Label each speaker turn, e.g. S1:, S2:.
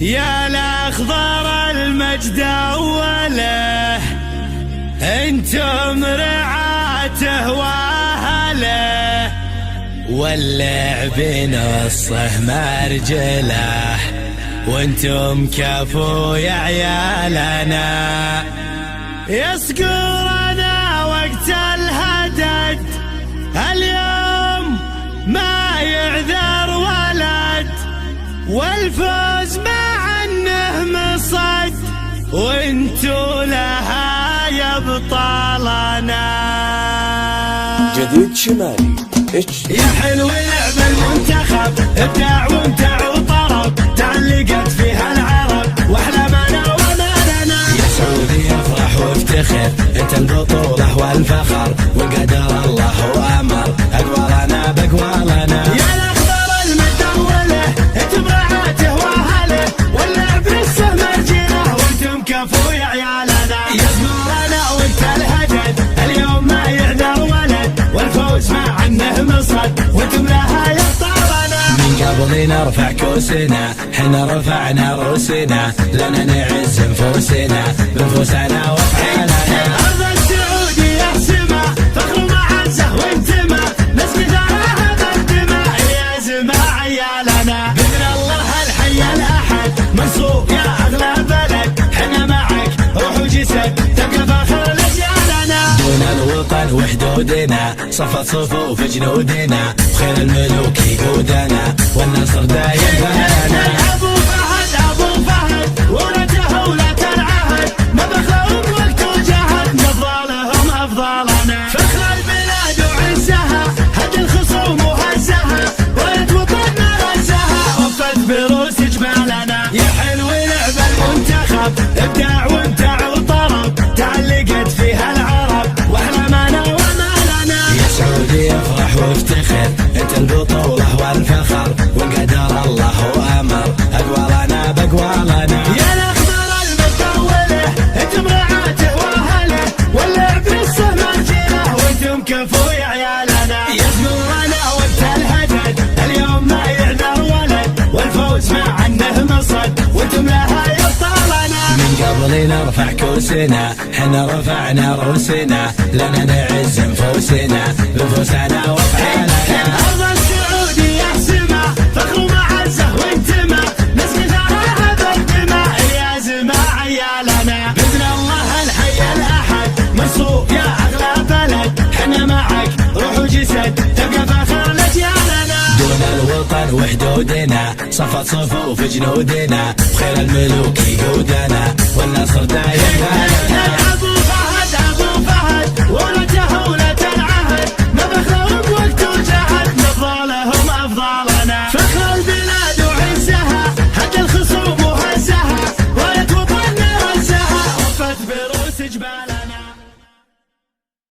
S1: يا الأخضر المجد أوله، انتم رعاته واهله، واللعب نصه مرجله، وانتم كفو يا عيالنا. يسقرنا وقت الهدد، اليوم ما يعذر ولد، والفوز مع انه مصد، وانتو لها يا بطالنا.
S2: جديد شمالي
S1: يا حلو لعب المنتخب، ابداع وامتع وطرب، تعلقت فيها العرب واحلامنا وامالنا. يا سعودي افرح وافتخر، انت البطوله والفخر، وقدر الله وامر اقوالنا باقوالنا. يا الاخضر المدوله، انتم رعاته واهله، واللعب لسه مرجله، وانتم كفو يا عيالنا. يا زمرنا وانت الهدد، اليوم ما يعذر ولد، والفوز مع انه مصد، وانتم لها يا بطالنا. من قبل نرفع كوسنا، حنا رفعنا روسنا، لنا نعز نفوسنا بنفوسنا وافعالنا. ارض السعودي يا سما، فخر ومعزه وانتماء، نسقي ثراها بالدماء، يا زما عيالنا. باذن الله الحي الاحد، منصوب يا اغلى بلد، حنا معك روح وجسد، تبقى فخر لاجيالنا. دون الوطن وحدودنا، صفت صفوف جنودنا، وخير الملوك يقودنا، والنصر دايم لنا. ابو فهد ابو فهد، ولده ولة العهد، ما بخلوا بوقت وجهد، نفضلهم افضلنا. فخر البلاد وعزها، هد الخصوم وهزها، ولد وطننا غزها، وفت بروس جبالنا. يا حلو لعب المنتخب، ابداع وامتع وطرب، تعلقت فيها العرب واحلامنا وامالنا. يا سعودي افرح وافتخر، انت البطوله والفخر، وقدر الله وامر اقوالنا باقوالنا. يا الاخضر المدوله، انتم رعاته واهله، واللعب لسه مرجله، وانتم كفو يا عيالنا. يا زمرنا وانت الهدد، اليوم ما يعذر ولد، والفوز مع انه مصد، وانتم لها يا بطالنا. من قبل نرفع كوسنا، حنا رفعنا روسنا، لنا نعز نفوسنا بنفوسنا وافعالنا. ارض السعودي يا سما، فخر ومعزه وانتماء، نسقي ثراها بالدماء، يا زما عيالنا. باذن الله الحي الاحد، منصوب يا اغلى بلد، حنا معك روح وجسد، تبقى فخر لاجيالنا. دون الوطن وحدودنا، صفت صفوف جنودنا، وخير الملوك يقودنا، والنصر دايم لنا.